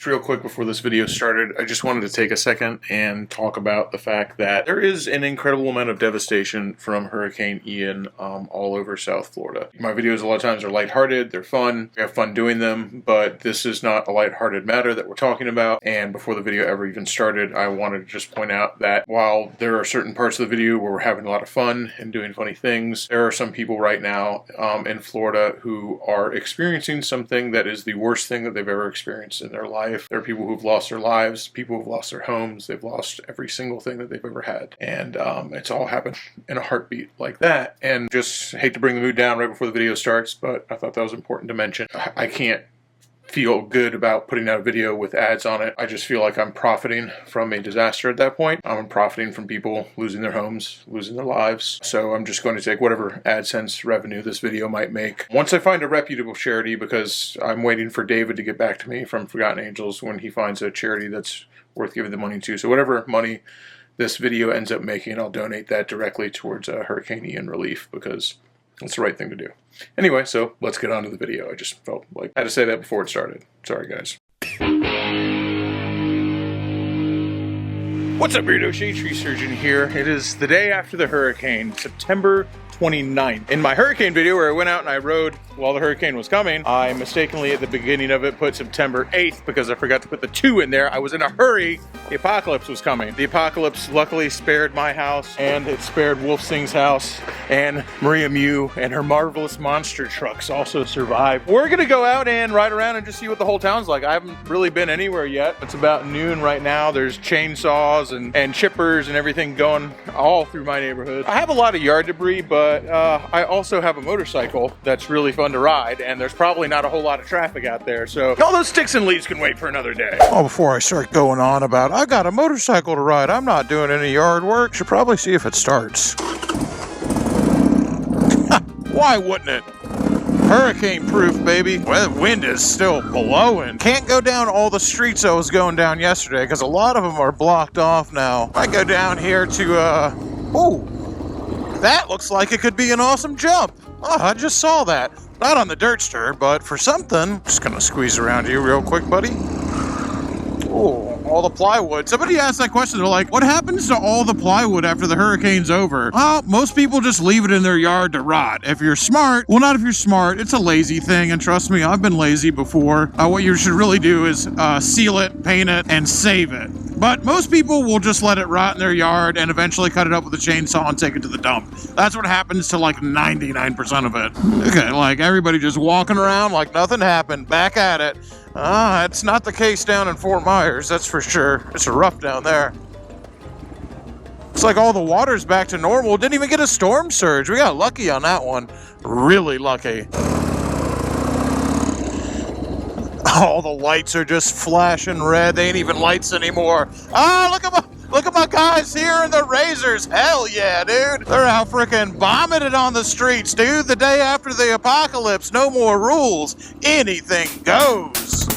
Just real quick before this video started, I just wanted to take a second and talk about the fact that there is an incredible amount of devastation from Hurricane Ian all over South Florida. My videos a lot of times are lighthearted, they're fun, I have fun doing them, but this is not a lighthearted matter that we're talking about. And before the video ever even started, I wanted to just point out that while there are certain parts of the video where we're having a lot of fun and doing funny things, there are some people right now in Florida who are experiencing something that is the worst thing that they've ever experienced in their life. There are people who've lost their lives, people who've lost their homes, they've lost every single thing that they've ever had. And it's all happened in a heartbeat like that. And just hate to bring the mood down right before the video starts, but I thought that was important to mention. I can't feel good about putting out a video with ads on it. I just feel like I'm profiting from a disaster at that point. I'm profiting from people losing their homes, losing their lives. So I'm just going to take whatever AdSense revenue this video might make. Once I find a reputable charity, because I'm waiting for David to get back to me from Forgotten Angels when he finds a charity that's worth giving the money to. So whatever money this video ends up making, I'll donate that directly towards Hurricane Ian relief, because it's the right thing to do. Anyway, so let's get on to the video. I just felt like I had to say that before it started. Sorry, guys. What's up, Weirdo? Shade Tree Surgeon here. It is the day after the hurricane, September 29th. In my hurricane video where I went out and I rode while the hurricane was coming, I mistakenly at the beginning of it put September 8th because I forgot to put the 2 in there. I was in a hurry. The apocalypse was coming. The apocalypse luckily spared my house, and it spared Wolf Singh's house, and Maria Mew and her marvelous monster trucks also survived. We're gonna go out and ride around and just see what the whole town's like. I haven't really been anywhere yet. It's about noon right now. There's chainsaws and chippers and everything going all through my neighborhood. I have a lot of yard debris, but I also have a motorcycle that's really fun to ride, and there's probably not a whole lot of traffic out there, so all those sticks and leaves can wait for another day. Oh, before I start going on about, I got a motorcycle to ride, I'm not doing any yard work, should probably see if it starts. Why wouldn't it? Hurricane proof, baby. Well, the wind is still blowing. Can't go down all the streets I was going down yesterday because a lot of them are blocked off now. I go down here to, oh, that looks like it could be an awesome jump. Oh, I just saw that. Not on the dirtster, but for something. Just gonna squeeze around you real quick, buddy. Oh, all the plywood. Somebody asked that question. They're like, what happens to all the plywood after the hurricane's over? Well, most people just leave it in their yard to rot. If you're smart, well, not if you're smart. It's a lazy thing, and trust me, I've been lazy before. What you should really do is seal it, paint it, and save it. But most people will just let it rot in their yard and eventually cut it up with a chainsaw and take it to the dump. That's what happens to like 99% of it. Okay, like everybody just walking around like nothing happened, back at it. It's not the case down in Fort Myers, that's for sure. It's rough down there. It's like all the water's back to normal. Didn't even get a storm surge. We got lucky on that one. Really lucky. All the lights are just flashing red. They ain't even lights anymore. Look at my guys here in the razors. Hell yeah, dude. They're out freaking bombing it on the streets, dude. The day after the apocalypse, no more rules. Anything goes.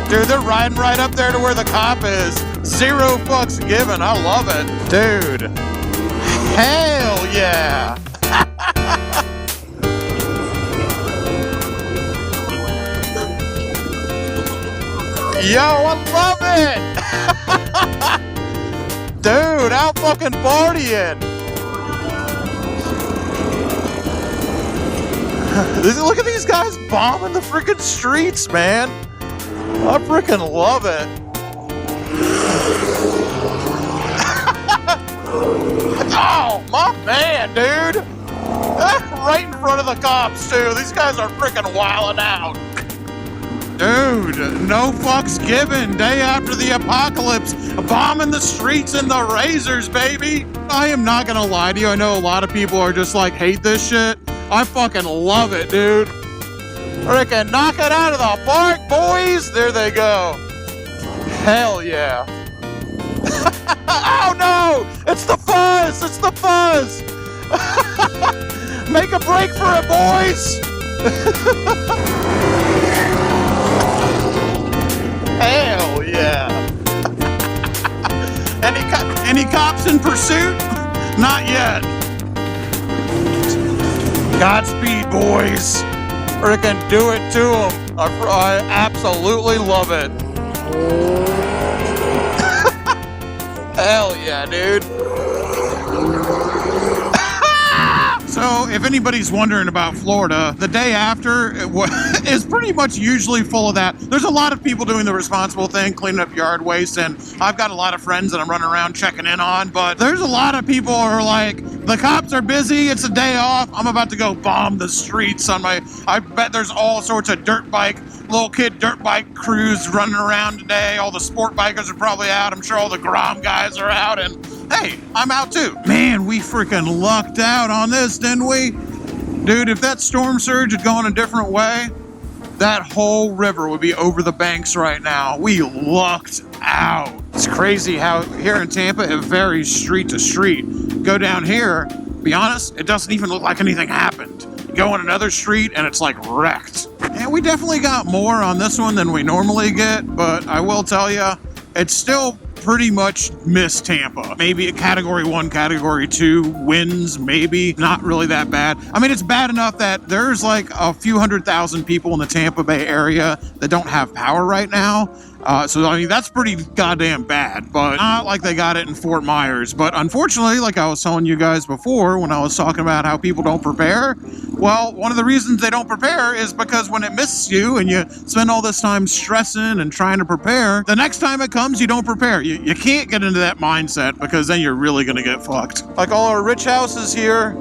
Dude, they're riding right up there to where the cop is. 0 fucks given. I love it. Dude. Hell yeah. Yo, I love it! Dude, out fucking partying! Look at these guys bombing the freaking streets, man! I freaking love it! Oh, my man, dude! Right in front of the cops, too! These guys are freaking wilding out! Dude, no fucks given. Day after the apocalypse, bombing the streets in the razors, baby. I am not gonna lie to you. I know a lot of people are just like, hate this shit. I fucking love it, dude. Frickin' knock it out of the park, boys. There they go. Hell yeah. Oh no, it's the fuzz. It's the fuzz. Make a break for it, boys. Hell yeah. Any cops in pursuit? Not yet. Godspeed, boys. Frickin' do it to them. I absolutely love it. Hell yeah, dude. So, if anybody's wondering about Florida, the day after is pretty much usually full of that. There's a lot of people doing the responsible thing, cleaning up yard waste, and I've got a lot of friends that I'm running around checking in on, but there's a lot of people who are like, the cops are busy, it's a day off, I'm about to go bomb the streets on I bet there's all sorts of little kid dirt bike crews running around today. All the sport bikers are probably out. I'm sure all the Grom guys are out, and hey, I'm out too. Man, we freaking lucked out on this, didn't we? Dude, if that storm surge had gone a different way, that whole river would be over the banks right now. We lucked out. It's crazy how here in Tampa it varies street to street. Go down here, be honest, it doesn't even look like anything happened. You go on another street and it's like wrecked. And we definitely got more on this one than we normally get, but I will tell you, it's still pretty much missed Tampa. Maybe a category 1, category 2 winds, maybe. Not really that bad. I mean, it's bad enough that there's like a few 100,000 people in the Tampa Bay area that don't have power right now. So, I mean, that's pretty goddamn bad, but not like they got it in Fort Myers. But unfortunately, like I was telling you guys before when I was talking about how people don't prepare, well, one of the reasons they don't prepare is because when it misses you and you spend all this time stressing and trying to prepare, the next time it comes, you don't prepare. You can't get into that mindset because then you're really going to get fucked. Like all our rich houses here,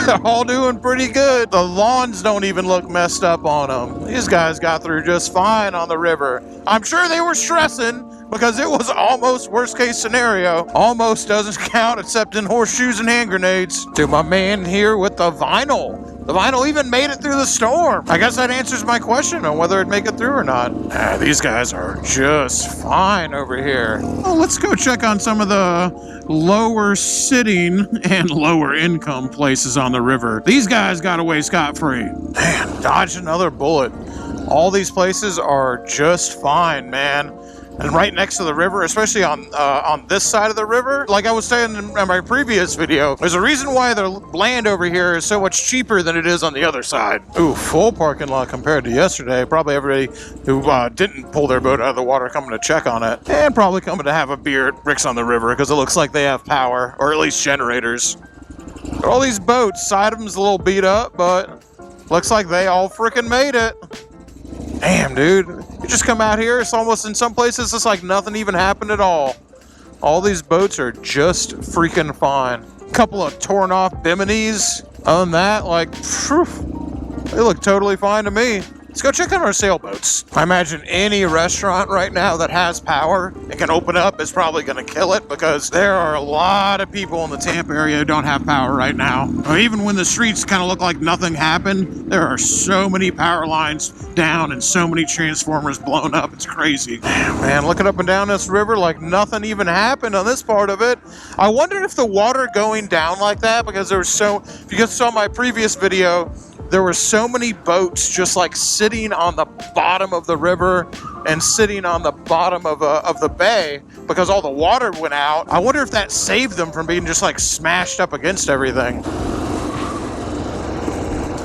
they're all doing pretty good. The lawns don't even look messed up on them. These guys got through just fine on the river. I'm sure they were stressing because it was almost worst case scenario. Almost doesn't count except in horseshoes and hand grenades. To my man here with the vinyl. The vinyl even made it through the storm. I guess that answers my question on whether it'd make it through or not. These guys are just fine over here. Well, let's go check on some of the lower sitting and lower income places on the river. These guys got away scot-free. Man, dodged another bullet. All these places are just fine, man. And right next to the river, especially on this side of the river, like I was saying in my previous video, there's a reason why the land over here is so much cheaper than it is on the other side. Ooh, full parking lot compared to yesterday. Probably everybody who didn't pull their boat out of the water coming to check on it, and probably coming to have a beer at Rick's on the River because it looks like they have power, or at least generators. All these boats, side of them's a little beat up, but looks like they all freaking made it. Damn, dude. You just come out here, it's almost in some places, it's like nothing even happened at all. All these boats are just freaking fine. Couple of torn off biminis. Other than that, like, phew, they look totally fine to me. Let's go check on our sailboats. I imagine any restaurant right now that has power and can open up is probably going to kill it because there are a lot of people in the Tampa area who don't have power right now. Or even when the streets kind of look like nothing happened, there are so many power lines down and so many transformers blown up. It's crazy. Man, looking up and down this river like nothing even happened on this part of it. I wonder if the water going down like that, because there was if you guys saw my previous video, there were so many boats just like sitting on the bottom of the river and sitting on the bottom of the bay because all the water went out. I wonder if that saved them from being just like smashed up against everything.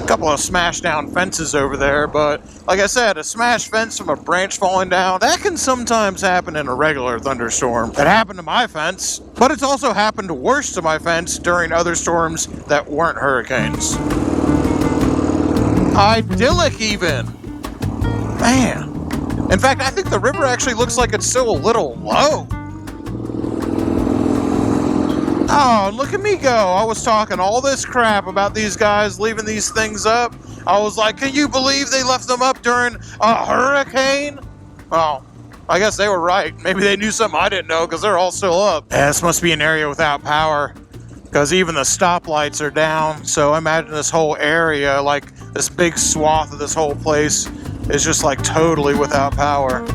A couple of smashed down fences over there, but like I said, a smashed fence from a branch falling down, that can sometimes happen in a regular thunderstorm. It happened to my fence, but it's also happened worse to my fence during other storms that weren't hurricanes. Idyllic even. Man. In fact, I think the river actually looks like it's still a little low. Oh, look at me go. I was talking all this crap about these guys leaving these things up. I was like, can you believe they left them up during a hurricane? Well, I guess they were right. Maybe they knew something I didn't know because they're all still up. Yeah, this must be an area without power because even the stoplights are down. So I imagine this whole area, like this big swath of this whole place, is just like totally without power.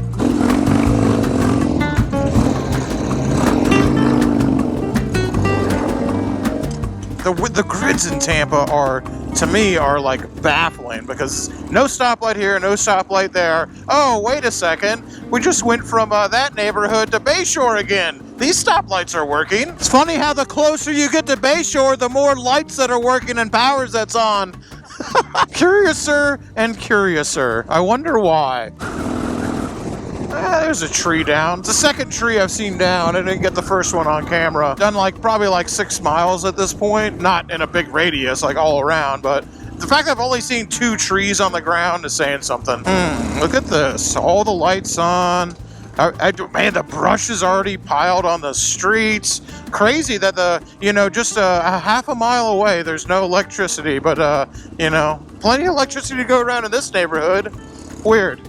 The grids in Tampa are, to me, are like baffling because no stoplight here, no stoplight there. Oh, wait a second. We just went from that neighborhood to Bayshore again. These stoplights are working. It's funny how the closer you get to Bayshore, the more lights that are working and powers that's on. Curiouser and curiouser. I wonder why. There's a tree down. It's the second tree I've seen down. I didn't get the first one on camera. Done probably 6 miles at this point. Not in a big radius, all around, but the fact that I've only seen 2 trees on the ground is saying something. Look at this. All the lights on. Man, the brush is already piled on the streets. Crazy that just a half a mile away, there's no electricity, but, plenty of electricity to go around in this neighborhood. Weird.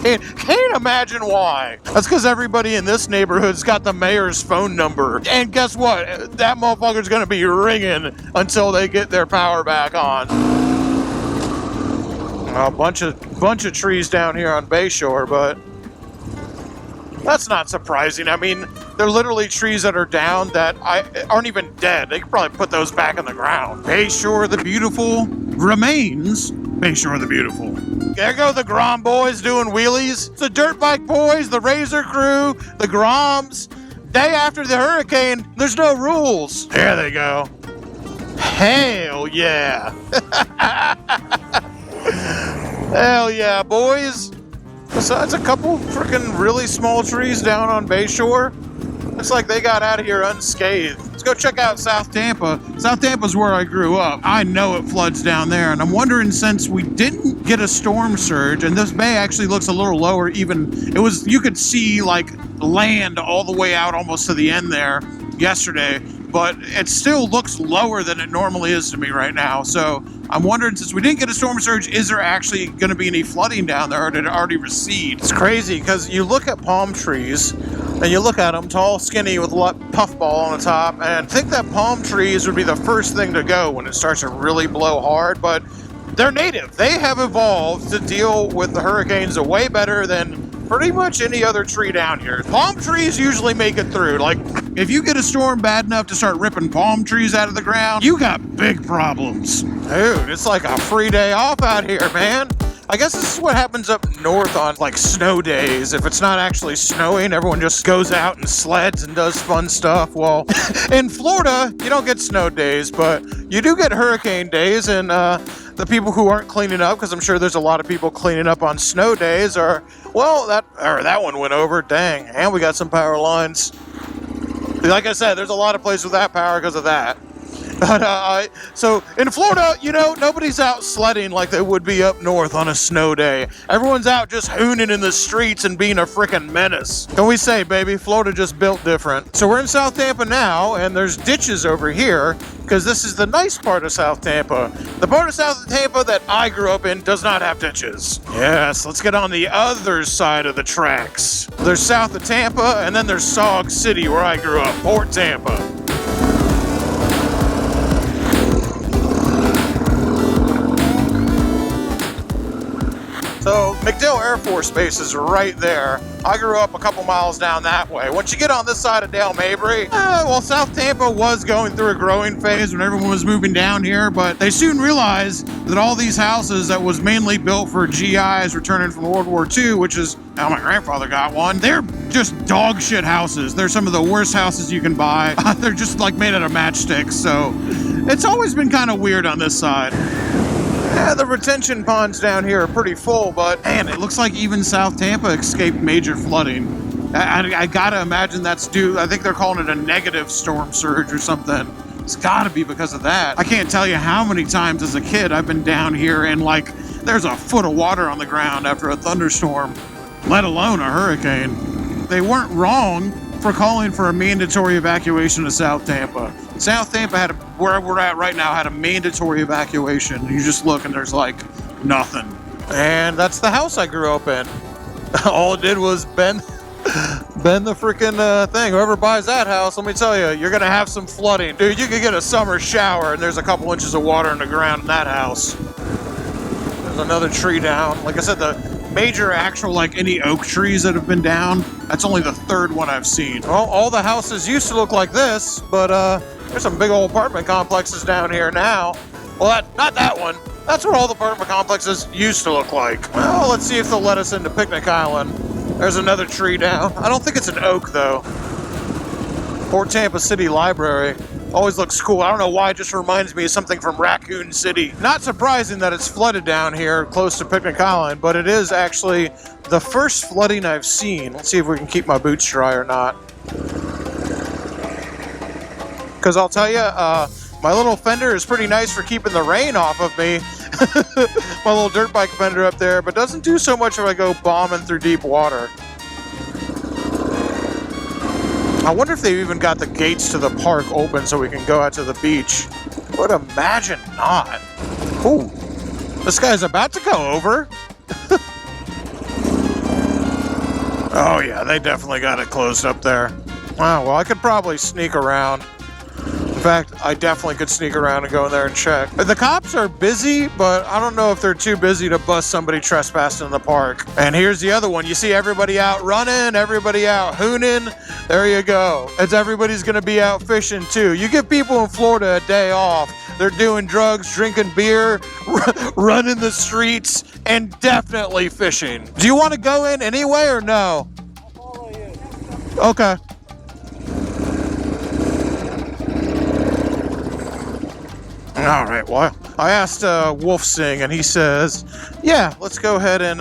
Can't imagine why. That's because everybody in this neighborhood's got the mayor's phone number. And guess what? That motherfucker's gonna be ringing until they get their power back on. A bunch of trees down here on Bayshore, but that's not surprising. I mean, they're literally trees that are down that aren't even dead. They could probably put those back in the ground. Bayshore the Beautiful remains Bayshore the Beautiful. There go the Grom boys doing wheelies. It's the Dirt Bike Boys, the Razor Crew, the Groms. Day after the hurricane, there's no rules. There they go. Hell yeah. Hell yeah, boys. Besides a couple freaking really small trees down on Bayshore, looks like they got out of here unscathed. Let's go check out South Tampa. South Tampa's where I grew up. I know it floods down there, and I'm wondering, since we didn't get a storm surge, and this bay actually looks a little lower, you could see land all the way out almost to the end there yesterday, but it still looks lower than it normally is to me right now. So I'm wondering, since we didn't get a storm surge, is there actually going to be any flooding down there, or did it already recede? It's crazy, because you look at palm trees, and you look at them, tall, skinny, with a puffball on the top, and I think that palm trees would be the first thing to go when it starts to really blow hard, but they're native. They have evolved to deal with the hurricanes way better than pretty much any other tree down here. Palm trees usually make it through. If you get a storm bad enough to start ripping palm trees out of the ground, you got big problems. Dude, it's like a free day off out here, man. I guess this is what happens up north on snow days. If it's not actually snowing, everyone just goes out and sleds and does fun stuff. Well, in Florida, you don't get snow days, but you do get hurricane days, and the people who aren't cleaning up, because I'm sure there's a lot of people cleaning up on snow days, that one went over, dang, and we got some power lines. Like I said, there's a lot of places without power because of that. But, so in Florida, nobody's out sledding like they would be up north on a snow day. Everyone's out just hooning in the streets and being a freaking menace. And we say, baby, Florida just built different. So we're in South Tampa now, and there's ditches over here, because this is the nice part of South Tampa. The part of South Tampa that I grew up in does not have ditches. Yes, let's get on the other side of the tracks. There's south of Tampa, and then there's Sauk City, where I grew up, Port Tampa. So MacDill Air Force Base is right there. I grew up a couple miles down that way. Once you get on this side of Dale Mabry, South Tampa was going through a growing phase when everyone was moving down here, but they soon realized that all these houses that was mainly built for GIs returning from World War II, which is how my grandfather got one, they're just dog shit houses. They're some of the worst houses you can buy. They're just made out of matchsticks, so it's always been kind of weird on this side. Yeah, the retention ponds down here are pretty full, but man, it looks like even South Tampa escaped major flooding. I gotta imagine that's due, I think they're calling it a negative storm surge or something. It's gotta be because of that. I can't tell you how many times as a kid I've been down here and there's a foot of water on the ground after a thunderstorm, let alone a hurricane. They weren't wrong for calling for a mandatory evacuation of South Tampa. South Tampa where we're at right now, had a mandatory evacuation. You just look and there's nothing. And that's the house I grew up in. All it did was bend the freaking thing. Whoever buys that house, let me tell you, you're gonna have some flooding. Dude, you could get a summer shower and there's a couple inches of water in the ground in that house. There's another tree down. Like I said, the major actual any oak trees that have been down, that's only the third one I've seen. Well, all the houses used to look like this, but there's some big old apartment complexes down here now. Well, not that one. That's what all the apartment complexes used to look like. Well, let's see if they'll let us into Picnic Island. There's another tree down. I don't think it's an oak, though. Port Tampa City Library. Always looks cool. I don't know why, it just reminds me of something from Raccoon City. Not surprising that it's flooded down here close to Picnic Island, but it is actually the first flooding I've seen. Let's see if we can keep my boots dry or not. Because I'll tell you, my little fender is pretty nice for keeping the rain off of me. My little dirt bike fender up there, but doesn't do so much if I go bombing through deep water. I wonder if they've even got the gates to the park open so we can go out to the beach. Would imagine not. Ooh, this guy's about to go over. Oh yeah, they definitely got it closed up there. Wow, well I could probably sneak around. In fact, I definitely could sneak around and go in there and check. The cops are busy, but I don't know if they're too busy to bust somebody trespassing in the park. And here's the other one. You see everybody out running, everybody out hooning. There you go. It's everybody's going to be out fishing too. You give people in Florida a day off. They're doing drugs, drinking beer, running the streets, and definitely fishing. Do you want to go in anyway or no? I'll follow you. Okay. All right, well, I asked Wolf Sing, and he says, yeah, let's go ahead and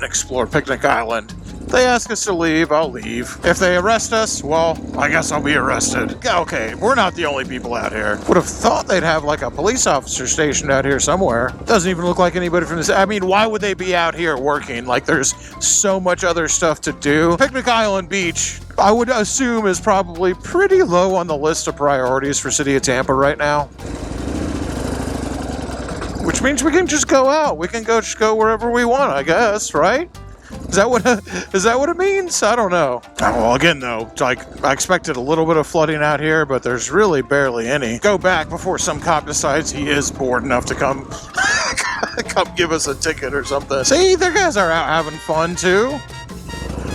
explore Picnic Island. If they ask us to leave, I'll leave. If they arrest us, well, I guess I'll be arrested. Okay, we're not the only people out here. Would have thought they'd have like a police officer stationed out here somewhere. Doesn't even look like anybody from this. I mean, why would they be out here working? Like, there's so much other stuff to do. Picnic Island Beach, I would assume, is probably pretty low on the list of priorities for City of Tampa right now. Which means we can just go out. We can just go wherever we want, I guess, right? Is that what it means? I don't know. Well, again, though, like, I expected a little bit of flooding out here, but there's really barely any. Go back before some cop decides he is bored enough to come give us a ticket or something. See, their guys are out having fun, too.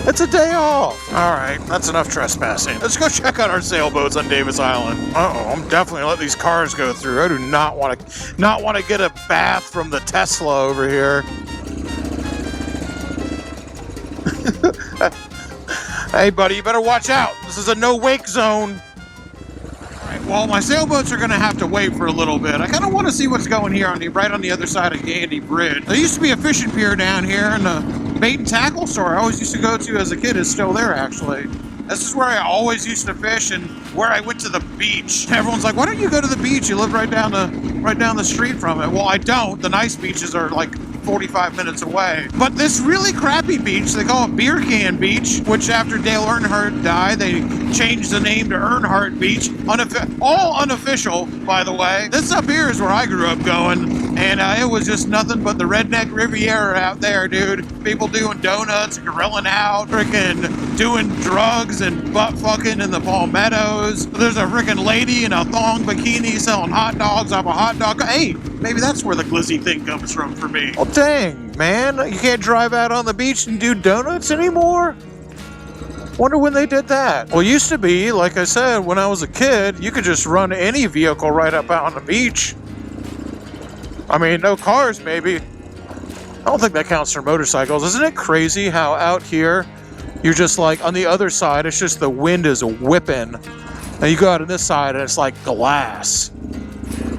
It's a day off. All right, that's enough trespassing. Let's go check out our sailboats on Davis Island. Uh-oh, I'm definitely gonna let these cars go through. I do not want to get a bath from the Tesla over here. Hey, buddy, you better watch out. This is a no-wake zone. All right, well, my sailboats are going to have to wait for a little bit. I kind of want to see what's going here right on the other side of Gandy Bridge. There used to be a fishing pier down here, and the bait and tackle store I always used to go to as a kid is still there, actually. This is where I always used to fish and where I went to the beach. Everyone's like, why don't you go to the beach? You live right down the street from it. Well, I don't. The nice beaches are like 45 minutes away. But this really crappy beach, they call it Beer Can Beach, which after Dale Earnhardt died, they changed the name to Earnhardt Beach. All unofficial, by the way. This up here is where I grew up going, and it was just nothing but the redneck Riviera out there, dude. People doing donuts, grilling out, freaking doing drugs and butt fucking in the palmettos. There's a freaking lady in a thong bikini selling hot dogs off a hot dog. Hey, maybe that's where the glizzy thing comes from for me. Well, dang, man. You can't drive out on the beach and do donuts anymore? Wonder when they did that. Well, it used to be, like I said, when I was a kid, you could just run any vehicle right up out on the beach. I mean, no cars, maybe. I don't think that counts for motorcycles. Isn't it crazy how out here, you're just like, on the other side, it's just the wind is whipping. And you go out on this side, and it's like glass.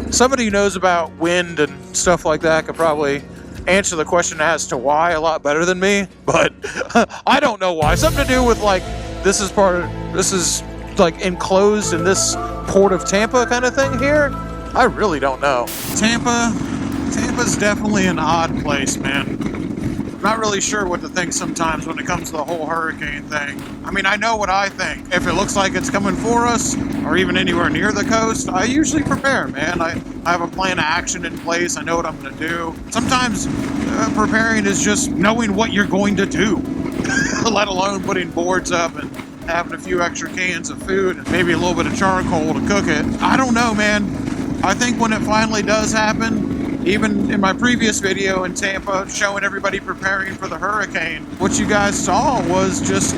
Somebody who knows about wind and stuff like that could probably answer the question as to why a lot better than me, but I don't know why. Something to do with like this is like enclosed in this port of Tampa kind of thing here. I really don't know. Tampa's definitely an odd place, man. Not really sure what to think sometimes when it comes to the whole hurricane thing. I mean, I know what I think. If it looks like it's coming for us, or even anywhere near the coast, I usually prepare, man. I have a plan of action in place. I know what I'm going to do. Sometimes preparing is just knowing what you're going to do, let alone putting boards up and having a few extra cans of food and maybe a little bit of charcoal to cook it. I don't know, man. I think when it finally does happen, even in my previous video in Tampa showing everybody preparing for the hurricane, what you guys saw was just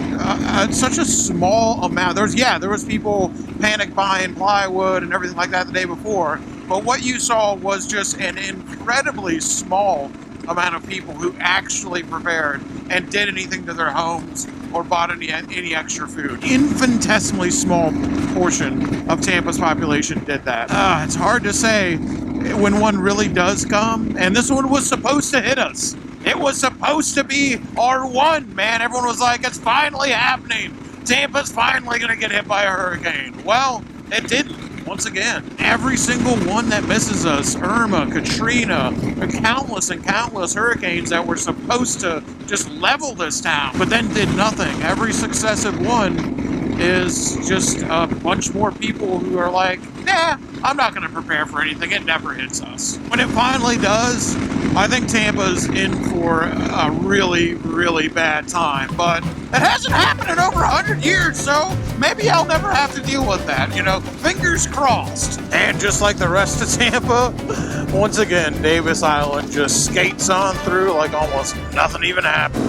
such a small amount. There was people panic buying plywood and everything like that the day before, but what you saw was just an incredibly small amount of people who actually prepared and did anything to their homes or bought any extra food. Infinitesimally small portion of Tampa's population did that. It's hard to say when one really does come, and this one was supposed to hit us. It was supposed to be our one, man. Everyone was like, it's finally happening. Tampa's finally going to get hit by a hurricane. Well, it didn't. Once again, every single one that misses us, Irma, Katrina, countless and countless hurricanes that were supposed to just level this town, but then did nothing. Every successive one is just a bunch more people who are like, nah, I'm not going to prepare for anything. It never hits us. When it finally does, I think Tampa's in for a really, really bad time. But it hasn't happened in over 100 years, so maybe I'll never have to deal with that. You know, fingers crossed. And just like the rest of Tampa, once again, Davis Island just skates on through like almost nothing even happened.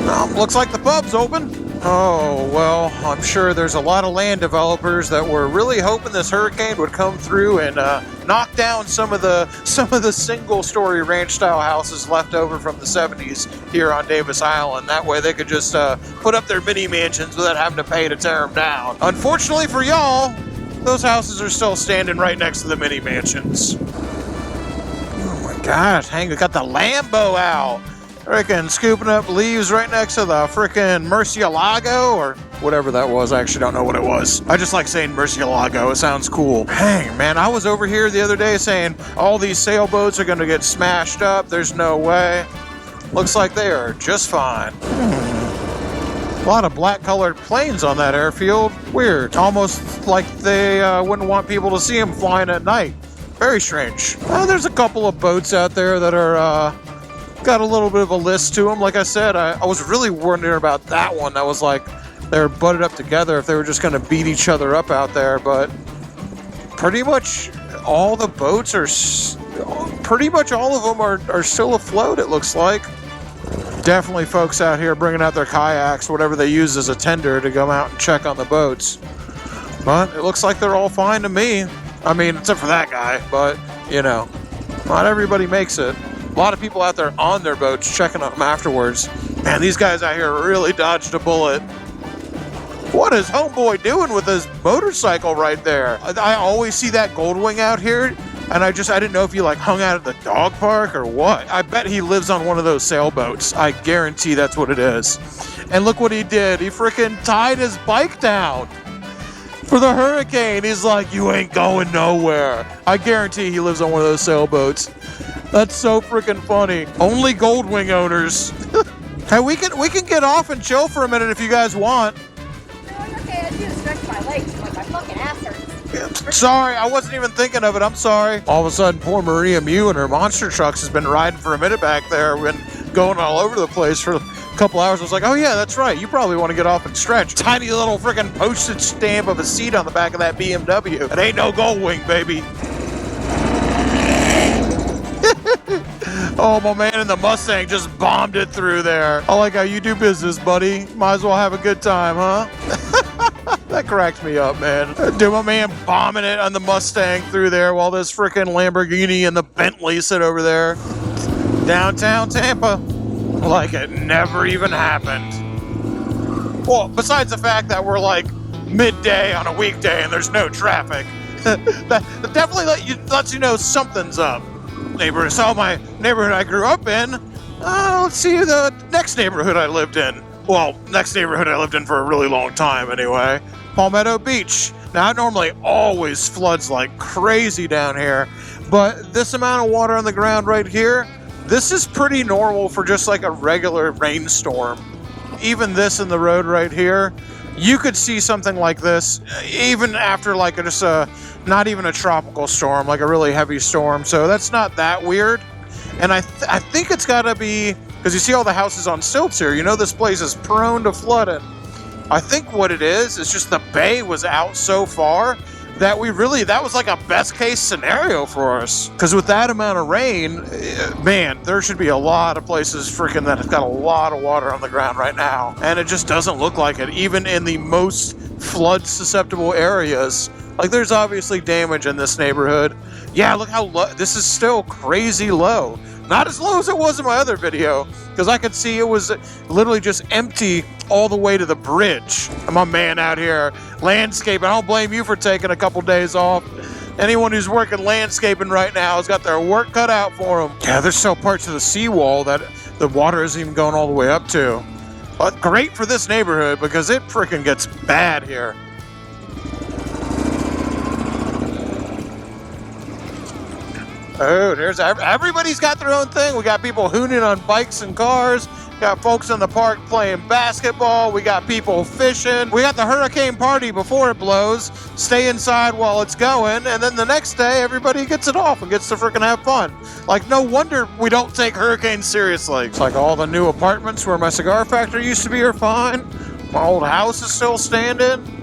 Well, looks like the pub's open. Oh, well, I'm sure there's a lot of land developers that were really hoping this hurricane would come through and knock down some of the single-story ranch-style houses left over from the 70s here on Davis Island. That way they could just put up their mini mansions without having to pay to tear them down. Unfortunately for y'all, those houses are still standing right next to the mini mansions. Oh my gosh, Hank got the Lambo out. Frickin' scooping up leaves right next to the frickin' Murcielago, or whatever that was. I actually don't know what it was. I just like saying Murcielago. It sounds cool. Dang, man, I was over here the other day saying all these sailboats are gonna get smashed up. There's no way. Looks like they are just fine. A lot of black-colored planes on that airfield. Weird. Almost like they wouldn't want people to see them flying at night. Very strange. There's a couple of boats out there that are got a little bit of a list to them. Like I said, I was really wondering about that one. That was like they were butted up together if they were just going to beat each other up out there. But pretty much all the boats are, pretty much all of them are still afloat, it looks like. Definitely folks out here bringing out their kayaks, whatever they use as a tender, to go out and check on the boats. But it looks like they're all fine to me. I mean, except for that guy, but, you know, not everybody makes it. A lot of people out there on their boats checking on them afterwards. Man, ththese guys out here really dodged a bullet. What is homeboy doing with his motorcycle right there? I always see that Goldwing out here, and I didn't know if he like hung out at the dog park or what. I bet he lives on one of those sailboats. I guarantee that's what it is. And look what he did. He freaking tied his bike down for the hurricane. He's like, you ain't going nowhere. I guarantee he lives on one of those sailboats. That's so freaking funny. Only Goldwing owners. Hey, we can get off and chill for a minute if you guys want. No, you're okay. I just stretch my legs. Like my fucking ass hurts. Sorry, I wasn't even thinking of it. I'm sorry. All of a sudden, poor Maria Mew and her monster trucks has been riding for a minute back there. Been going all over the place for a couple hours. I was like, oh yeah, that's right. You probably want to get off and stretch. Tiny little freaking postage stamp of a seat on the back of that BMW. It ain't no Goldwing, baby. Oh, my man in the Mustang just bombed it through there. I like how you do business, buddy. Might as well have a good time, huh? That cracks me up, man. Dude, my man bombing it on the Mustang through there while this freaking Lamborghini and the Bentley sit over there. Downtown Tampa. Like it never even happened. Well, besides the fact that we're like midday on a weekday and there's no traffic. that definitely lets you know something's up. Neighborhood. So my neighborhood I grew up in. Let's see the next neighborhood I lived in. Well, next neighborhood I lived in for a really long time anyway. Palmetto Beach. Now it normally always floods like crazy down here, but this amount of water on the ground right here, this is pretty normal for just like a regular rainstorm. Even this in the road right here, you could see something like this even after like just not even a tropical storm, like a really heavy storm. So that's not that weird. And I think it's got to be, because you see all the houses on stilts here, you know this place is prone to flooding. I think what it is just the bay was out so far that that was like a best case scenario for us. Because with that amount of rain, man, there should be a lot of places freaking that have got a lot of water on the ground right now. And it just doesn't look like it, even in the most flood susceptible areas. Like there's obviously damage in this neighborhood. Yeah, look how low, this is still crazy low. Not as low as it was in my other video, because I could see it was literally just empty all the way to the bridge. I'm a man out here landscaping. I don't blame you for taking a couple days off. Anyone who's working landscaping right now has got their work cut out for them. Yeah, there's still parts of the seawall that the water isn't even going all the way up to. But great for this neighborhood because it freaking gets bad here. Oh, there's everybody's got their own thing. We got people hooning on bikes and cars. Got folks in the park playing basketball. We got people fishing. We got the hurricane party before it blows. Stay inside while it's going. And then the next day, everybody gets it off and gets to freaking have fun. Like, no wonder we don't take hurricanes seriously. It's like all the new apartments where my cigar factory used to be are fine. My old house is still standing.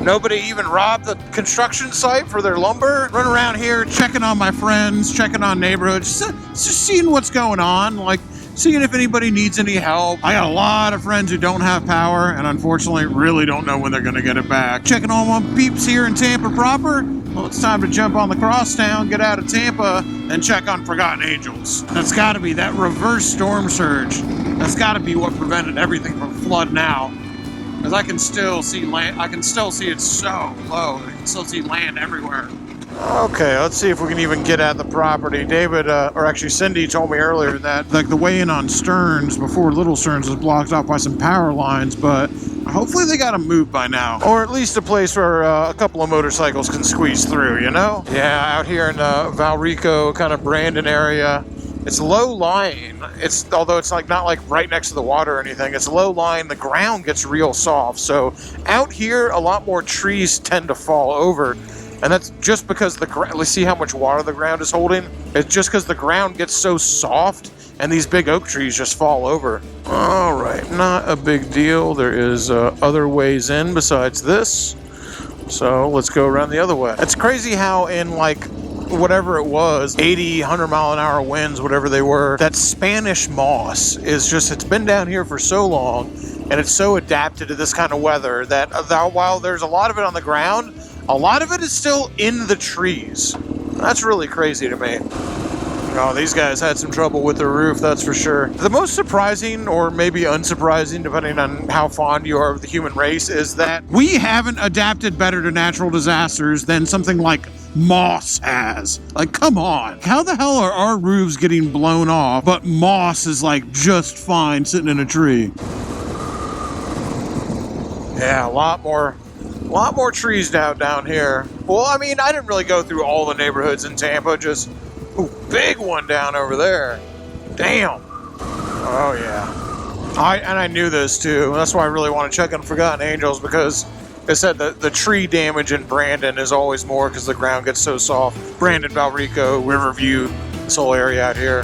Nobody even robbed the construction site for their lumber. Run around here checking on my friends, checking on neighborhoods, just seeing what's going on. Like, seeing if anybody needs any help. I got a lot of friends who don't have power and unfortunately really don't know when they're going to get it back. Checking on my peeps here in Tampa proper. Well, it's time to jump on the crosstown, get out of Tampa, and check on Forgotten Angels. That's got to be that reverse storm surge. That's got to be what prevented everything from flooding out. Because I can still see land. I can still see it so low. I can still see land everywhere. Okay, let's see if we can even get at the property. David, or actually Cindy told me earlier that like the way in on Stearns before Little Stearns was blocked off by some power lines, but hopefully they got them moved by now. Or at least a place where a couple of motorcycles can squeeze through, you know? Yeah, out here in Valrico, kind of Brandon area. It's low lying. Although it's like not like right next to the water or anything. It's low lying. The ground gets real soft. So out here, a lot more trees tend to fall over. And that's just because let's see how much water the ground is holding. It's just because the ground gets so soft and these big oak trees just fall over. All right, not a big deal. There is other ways in besides this. So let's go around the other way. It's crazy how in like whatever it was, 80, 100 mile an hour winds, whatever they were, that Spanish moss is just, it's been down here for so long and it's so adapted to this kind of weather that while there's a lot of it on the ground, a lot of it is still in the trees. That's really crazy to me. Oh, these guys had some trouble with the roof, that's for sure. The most surprising, or maybe unsurprising, depending on how fond you are of the human race, is that we haven't adapted better to natural disasters than something like moss has. Like, come on. How the hell are our roofs getting blown off, but moss is like just fine sitting in a tree? Yeah, a lot more trees down here. Well, I mean, I didn't really go through all the neighborhoods in Tampa, just big one down over there. Damn. Oh yeah. I knew this too. That's why I really want to check on Forgotten Angels, because they said that the tree damage in Brandon is always more because the ground gets so soft. Brandon, Valrico, Riverview, this whole area out here.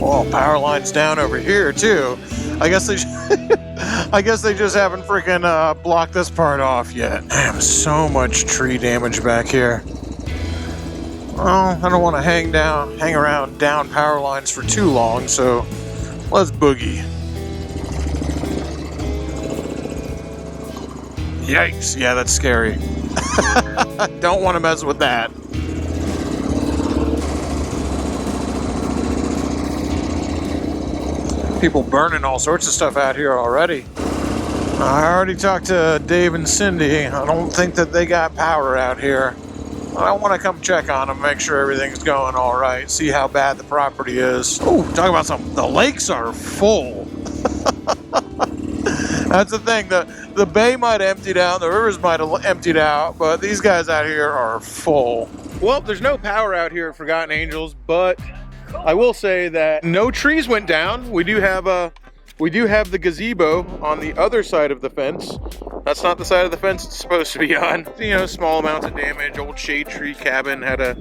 Oh, power lines down over here too. I guess they just haven't freaking blocked this part off yet. Damn, so much tree damage back here. Well, I don't want to hang around down power lines for too long, so let's boogie. Yikes, yeah, that's scary. Don't want to mess with that. People burning all sorts of stuff out here already. I already talked to Dave and Cindy. I don't think that they got power out here. I want to come check on them, make sure everything's going all right, see how bad the property is. Oh, talk about something. The lakes are full. That's the thing. The bay might have emptied out, the rivers might have emptied out, but these guys out here are full. Well, there's no power out here at Forgotten Angels, but I will say that no trees went down. We do have the gazebo on the other side of the fence. That's not the side of the fence it's supposed to be on. You know, small amounts of damage. Old shade tree cabin had a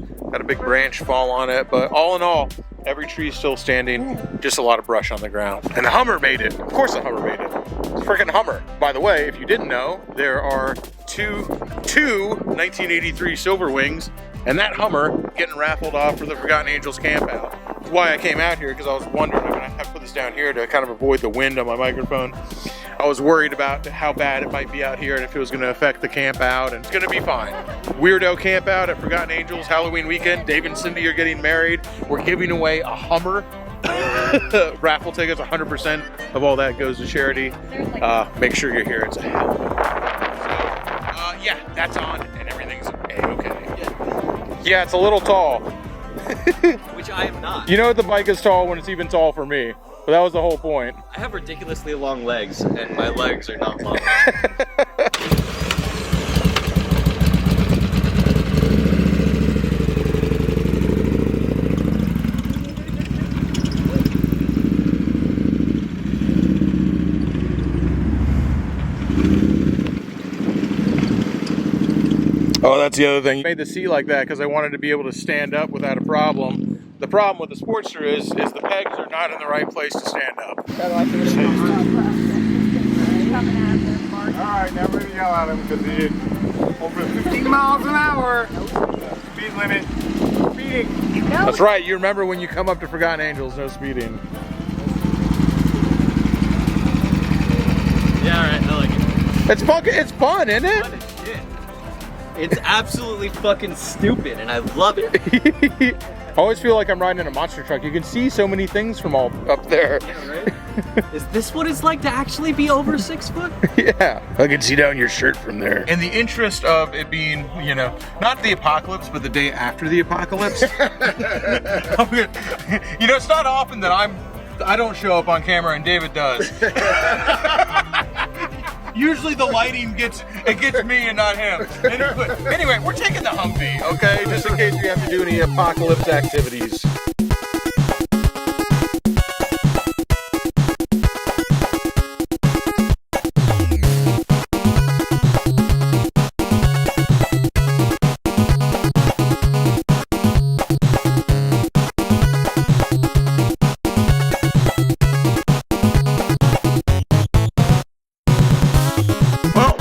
big branch fall on it, but all in all, every tree is still standing. Just a lot of brush on the ground. And the Hummer made it. Of course the Hummer made it. It's a freaking Hummer. By the way, if you didn't know, there are two 1983 Silver Wings and that Hummer getting raffled off for the Forgotten Angels camp out. That's why I came out here, because I was wondering, I'm gonna have to put this down here to kind of avoid the wind on my microphone. I was worried about how bad it might be out here and if it was gonna affect the camp out, and it's gonna be fine. weirdo camp out at Forgotten Angels Halloween weekend. Dave and Cindy are getting married. We're giving away a Hummer. Raffle tickets, 100% of all that goes to charity. Make sure you're here. It's a hell of a so, yeah, that's on and everything's a-okay. Yeah, it's a little tall. Which I am not. You know the bike is tall when it's even tall for me. But that was the whole point. I have ridiculously long legs, and my legs are not long. Oh, that's the other thing. I made the seat like that because I wanted to be able to stand up without a problem. The problem with the Sportster is the pegs are not in the right place to stand up. Alright, now we're gonna yell at him because he over 15 miles an hour. Speed limit. Speeding. That's right. You remember when you come up to Forgotten Angels, no speeding. Yeah, alright, I like it. It's fun, isn't it? Fun as shit. It's absolutely fucking stupid, and I love it. I always feel like I'm riding in a monster truck. You can see so many things from all up there. Yeah, right? Is this what it's like to actually be over 6 foot? Yeah. I can see down your shirt from there. In the interest of it being, you know, not the apocalypse, but the day after the apocalypse. You know, it's not often that I don't show up on camera and David does. Usually the lighting gets me and not him. Anyway, we're taking the Humvee, okay? Just in case we have to do any apocalypse activities.